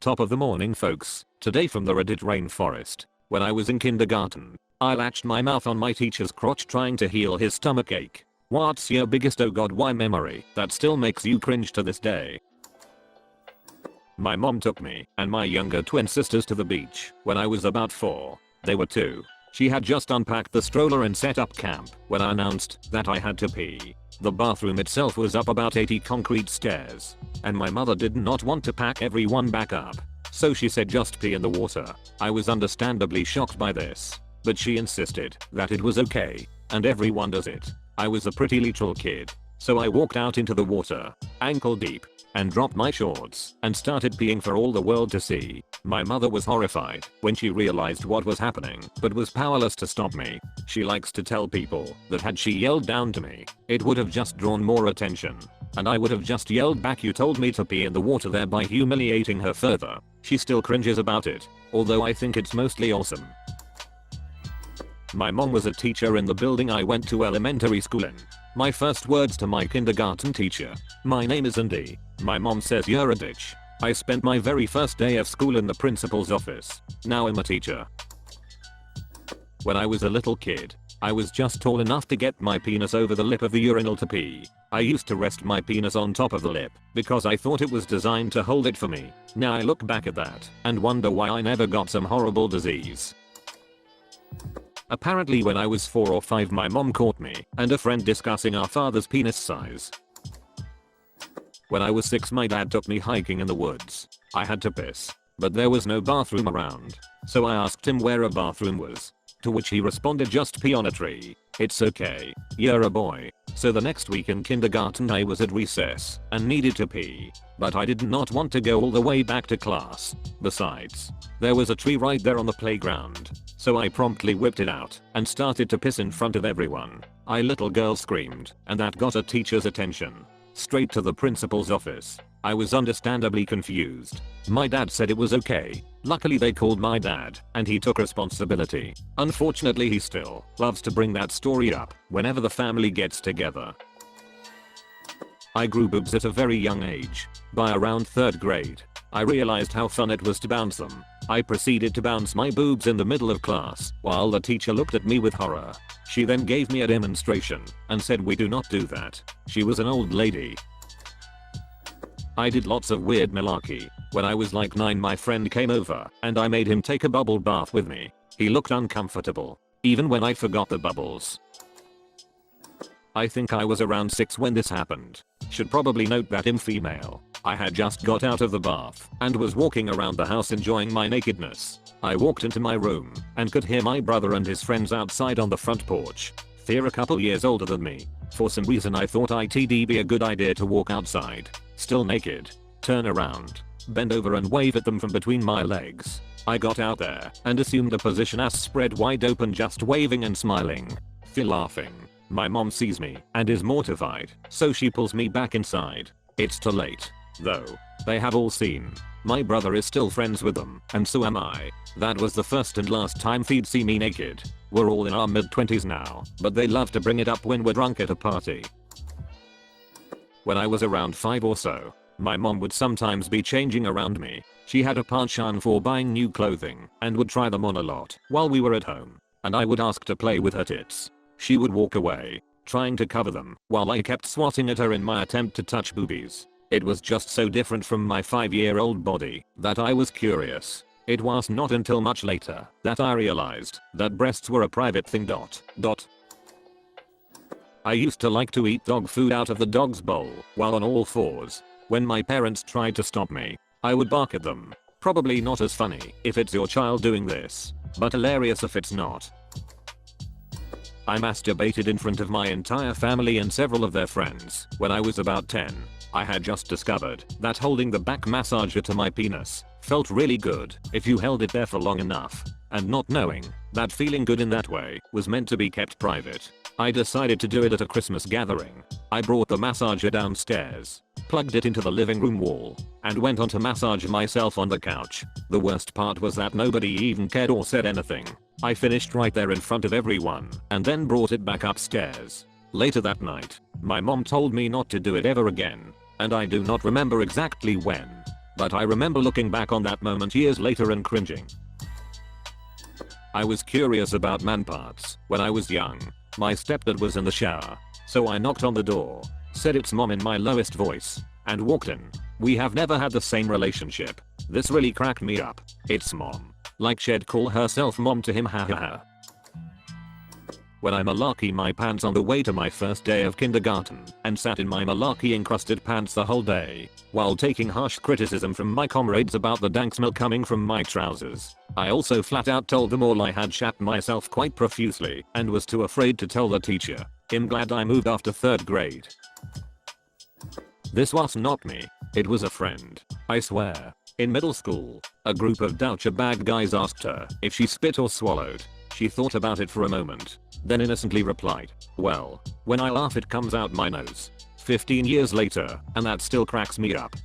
Top of the morning folks, today from the Reddit Rainforest. When I was in kindergarten, I latched my mouth on my teacher's crotch trying to heal his stomachache. What's your biggest oh god why memory that still makes you cringe to this day? My mom took me and my younger twin sisters to the beach when I was about 4. They were 2. She had just unpacked the stroller and set up camp when I announced that I had to pee. The bathroom itself was up about 80 concrete stairs, and my mother did not want to pack everyone back up, so she said just pee in the water. I was understandably shocked by this, but she insisted that it was okay, and everyone does it. I was a pretty literal kid, so I walked out into the water, ankle deep, and dropped my shorts and started peeing for all the world to see. My mother was horrified when she realized what was happening, but was powerless to stop me. She likes to tell people that had she yelled down to me, it would have just drawn more attention, and I would have just yelled back, "You told me to pee in the water," thereby humiliating her further. She still cringes about it, although I think it's mostly awesome. My mom was a teacher in the building I went to elementary school in. My first words to my kindergarten teacher: "My name is Andy." My mom says, "You're a bitch." I spent my very first day of school in the principal's office. Now I'm a teacher. When I was a little kid, I was just tall enough to get my penis over the lip of the urinal to pee. I used to rest my penis on top of the lip because I thought it was designed to hold it for me. Now I look back at that and wonder why I never got some horrible disease. Apparently when I was 4 or 5 my mom caught me and a friend discussing our father's penis size. When I was 6 my dad took me hiking in the woods. I had to piss, but there was no bathroom around, so I asked him where a bathroom was, to which he responded, "Just pee on a tree. It's okay, you're a boy." So the next week in kindergarten I was at recess and needed to pee, but I did not want to go all the way back to class. Besides, there was a tree right there on the playground, so I promptly whipped it out and started to piss in front of everyone. A little girl screamed, and that got a teacher's attention. Straight to the principal's office. I was understandably confused. My dad said it was okay. Luckily they called my dad and he took responsibility. Unfortunately he still loves to bring that story up whenever the family gets together. I grew boobs at a very young age. By around 3rd grade, I realized how fun it was to bounce them. I proceeded to bounce my boobs in the middle of class while the teacher looked at me with horror. She then gave me a demonstration and said, "We do not do that." She was an old lady. I did lots of weird malarkey. When I was like 9 my friend came over and I made him take a bubble bath with me. He looked uncomfortable, even when I forgot the bubbles. I think I was around 6 when this happened. Should probably note that I'm female. I had just got out of the bath and was walking around the house enjoying my nakedness. I walked into my room and could hear my brother and his friends outside on the front porch. They're a couple years older than me. For some reason I thought it'd be a good idea to walk outside, still naked, turn around, bend over and wave at them from between my legs. I got out there and assumed a position ass spread wide open, just waving and smiling. Feel laughing. My mom sees me and is mortified, so she pulls me back inside. It's too late, though. They have all seen. My brother is still friends with them, and so am I. That was the first and last time they'd see me naked. We're all in our mid-20s now, but they love to bring it up when we're drunk at a party. When I was around 5 or so, my mom would sometimes be changing around me. She had a penchant for buying new clothing and would try them on a lot while we were at home, and I would ask to play with her tits. She would walk away, trying to cover them, while I kept swatting at her in my attempt to touch boobies. It was just so different from my 5-year-old body that I was curious. It was not until much later that I realized that breasts were a private thing. I used to like to eat dog food out of the dog's bowl while on all fours. When my parents tried to stop me, I would bark at them. Probably not as funny if it's your child doing this, but hilarious if it's not. I masturbated in front of my entire family and several of their friends when I was about 10. I had just discovered that holding the back massager to my penis felt really good if you held it there for long enough, and not knowing that feeling good in that way was meant to be kept private, I decided to do it at a Christmas gathering. I brought the massager downstairs, plugged it into the living room wall, and went on to massage myself on the couch. The worst part was that nobody even cared or said anything. I finished right there in front of everyone and then brought it back upstairs. Later that night, my mom told me not to do it ever again, and I do not remember exactly when. but I remember looking back on that moment years later and cringing. I was curious about man parts when I was young. My stepdad was in the shower, so I knocked on the door, said it's mom in my lowest voice, and walked in. We have never had the same relationship. This really cracked me up. It's mom. Like she'd call herself mom to him, ha ha ha. When I malarkey my pants on the way to my first day of kindergarten and sat in my malarkey encrusted pants the whole day while taking harsh criticism from my comrades about the dank smell coming from my trousers. I also flat out told them all I had shat myself quite profusely and was too afraid to tell the teacher. I'm glad I moved after 3rd grade. This was not me. It was a friend. I swear. In middle school, a group of doucher bag guys asked her if she spit or swallowed. She thought about it for a moment, then innocently replied, "Well, when I laugh it comes out my nose." 15 years later, and that still cracks me up.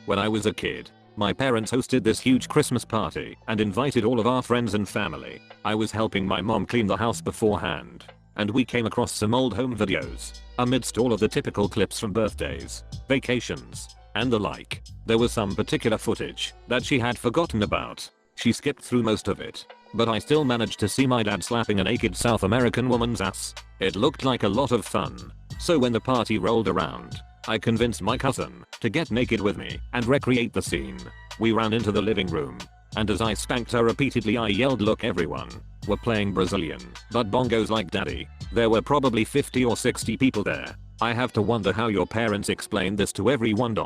When I was a kid, my parents hosted this huge Christmas party and invited all of our friends and family. I was helping my mom clean the house beforehand, and we came across some old home videos. Amidst all of the typical clips from birthdays, vacations, and the like, there was some particular footage that she had forgotten about. She skipped through most of it, but I still managed to see my dad slapping a naked South American woman's ass. It looked like a lot of fun. So when the party rolled around, I convinced my cousin to get naked with me and recreate the scene. We ran into the living room, and as I spanked her repeatedly I yelled, "Look everyone, we're playing Brazilian butt bongos like daddy." There were probably 50 or 60 people there. I have to wonder how your parents explained this to everyone.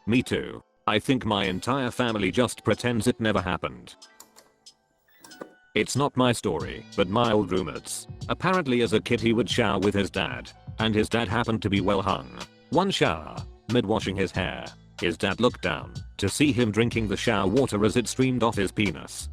Me too. I think my entire family just pretends it never happened. It's not my story, but my old roommate's. Apparently as a kid he would shower with his dad, and his dad happened to be well hung. One shower, mid-washing his hair, his dad looked down to see him drinking the shower water as it streamed off his penis.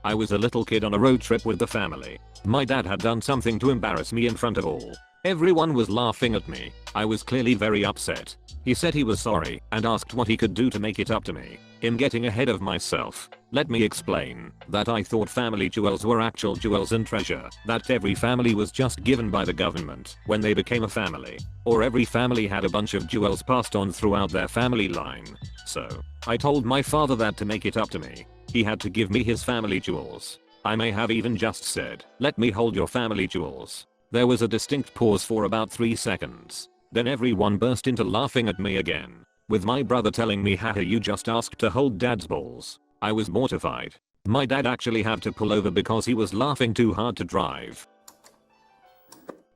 I was a little kid on a road trip with the family. My dad had done something to embarrass me in front of all. Everyone was laughing at me. I was clearly very upset. He said he was sorry and asked what he could do to make it up to me. I'm getting ahead of myself. Let me explain that I thought family jewels were actual jewels and treasure that every family was just given by the government when they became a family, or every family had a bunch of jewels passed on throughout their family line. So I told my father that to make it up to me, he had to give me his family jewels. I may have even just said, "Let me hold your family jewels." There was a distinct pause for about 3 seconds. Then everyone burst into laughing at me again, with my brother telling me, "Haha, you just asked to hold dad's balls." I was mortified. My dad actually had to pull over because he was laughing too hard to drive.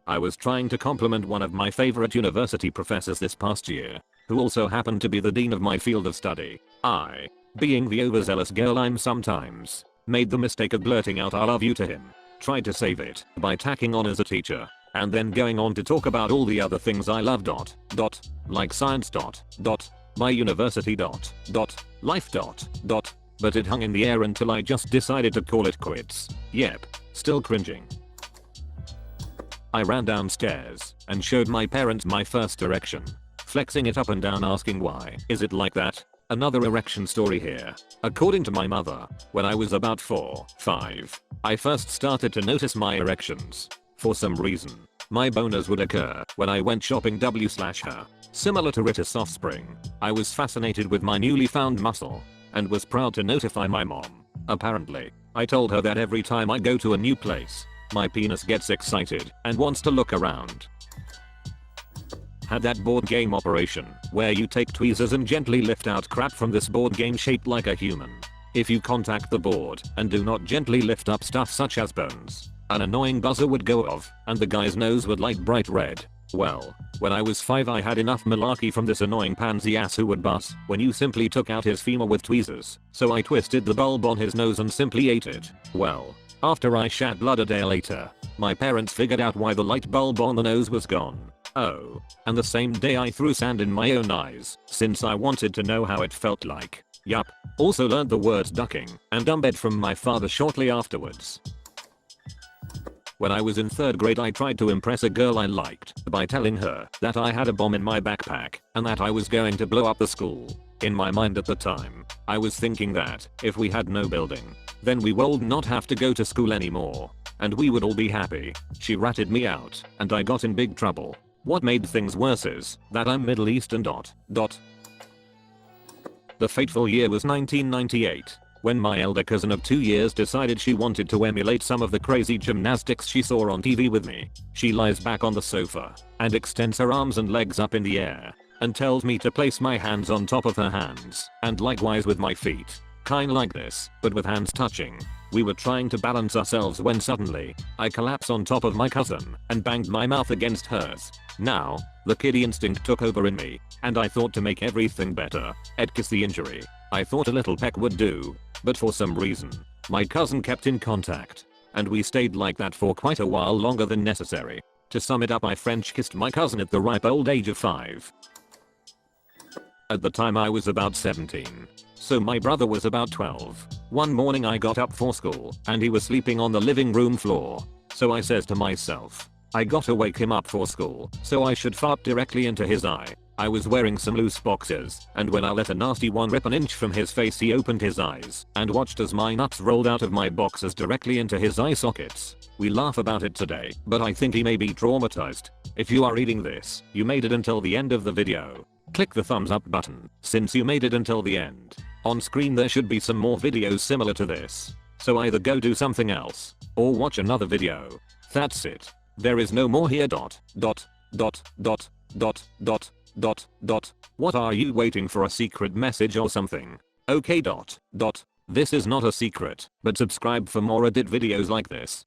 I was trying to compliment one of my favorite university professors this past year, who also happened to be the dean of my field of study. I, being the overzealous girl I'm sometimes, made the mistake of blurting out "I love you" to him. Tried to save it by tacking on as a teacher, and then going on to talk about all the other things I love ... like science ... my university ... life ... but it hung in the air until I just decided to call it quits. Yep, still cringing. I ran downstairs and showed my parents my first erection, flexing it up and down asking, "Why is it like that?" Another erection story here. According to my mother, when I was about 4, 5, I first started to notice my erections. For some reason, my boners would occur when I went shopping her. Similar to Rita's offspring, I was fascinated with my newly found muscle and was proud to notify my mom. Apparently, I told her that every time I go to a new place, my penis gets excited and wants to look around. Had that board game Operation, where you take tweezers and gently lift out crap from this board game shaped like a human. If you contact the board and do not gently lift up stuff such as bones, an annoying buzzer would go off and the guy's nose would light bright red. Well, when I was 5 I had enough malarkey from this annoying pansy ass who would buzz when you simply took out his femur with tweezers, so I twisted the bulb on his nose and simply ate it. Well, after I shat blood a day later, my parents figured out why the light bulb on the nose was gone. Oh, and the same day I threw sand in my own eyes, since I wanted to know how it felt like. Yup. Also learned the words ducking and dumbbed from my father shortly afterwards. When I was in 3rd grade I tried to impress a girl I liked by telling her that I had a bomb in my backpack and that I was going to blow up the school. In my mind at the time, I was thinking that if we had no building, then we would not have to go to school anymore, and we would all be happy. She ratted me out, and I got in big trouble. What made things worse is that I'm Middle Eastern. The fateful year was 1998, when my elder cousin of 2 years decided she wanted to emulate some of the crazy gymnastics she saw on TV with me. She lies back on the sofa and extends her arms and legs up in the air and tells me to place my hands on top of her hands and likewise with my feet. Kinda like this, but with hands touching. We were trying to balance ourselves when suddenly, I collapsed on top of my cousin and banged my mouth against hers. Now, the kiddie instinct took over in me, and I thought to make everything better, I'd kiss the injury. I thought a little peck would do, but for some reason, my cousin kept in contact, and we stayed like that for quite a while longer than necessary. To sum it up, I French kissed my cousin at the ripe old age of 5. At the time I was about 17. So my brother was about 12. One morning I got up for school and he was sleeping on the living room floor. So I says to myself, I gotta wake him up for school, so I should fart directly into his eye. I was wearing some loose boxers, and when I let a nasty one rip an inch from his face, he opened his eyes and watched as my nuts rolled out of my boxers directly into his eye sockets. We laugh about it today, but I think he may be traumatized. If you are reading this, you made it until the end of the video. Click the thumbs up button, since you made it until the end. On screen there should be some more videos similar to this. So either go do something else, or watch another video. That's it. There is no more here. What are you waiting for, a secret message or something? Okay. This is not a secret, but subscribe for more edit videos like this.